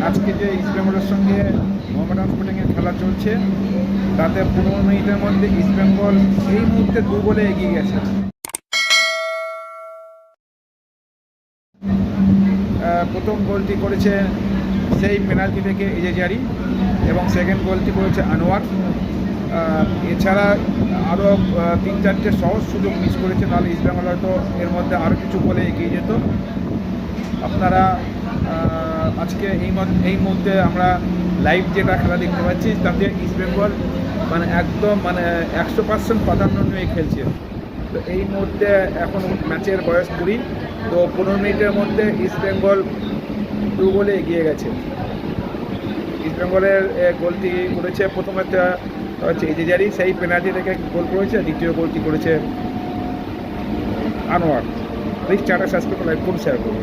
আজকে যে ইস্ট বেঙ্গলের সঙ্গে মোহামেডান স্পোর্টিংয়ের খেলা চলছে, তাতে 15 মিনিটের মধ্যে ইস্ট বেঙ্গল এই মুহূর্তে 2 গোলে এগিয়ে গেছে। প্রথম গোলটি করেছে সেই পেনাল্টি থেকে এজেজারি এবং সেকেন্ড গোলটি করেছে আনোয়ার। এছাড়া আরও 3-4টে সহজ সুযোগ মিস করেছে, নাহলে ইস্ট বেঙ্গল হয়তো এর মধ্যে আরও কিছু গোলে এগিয়ে যেত। আপনারা আজকে এই মুহূর্তে আমরা লাইভ যেটা খেলা দেখতে পাচ্ছি, তাতে ইস্ট বেঙ্গল একদম 100% প্রাধান্য নিয়ে খেলছে। তো এই মুহূর্তে এখন ম্যাচের বয়স 20, তো 15 মিনিটের মধ্যে ইস্ট বেঙ্গল 2 গোলে এগিয়ে গেছে। ইস্ট বেঙ্গলের গোলটি করেছে প্রথমেরটা হচ্ছে এজেজারি, সেই পেনাল্টি থেকে গোল করেছে। দ্বিতীয় গোলটি করেছে আনোয়ার। প্লিজ চ্যানেলটা সাবস্ক্রাইব করে লাইক করুন, শেয়ার করুন।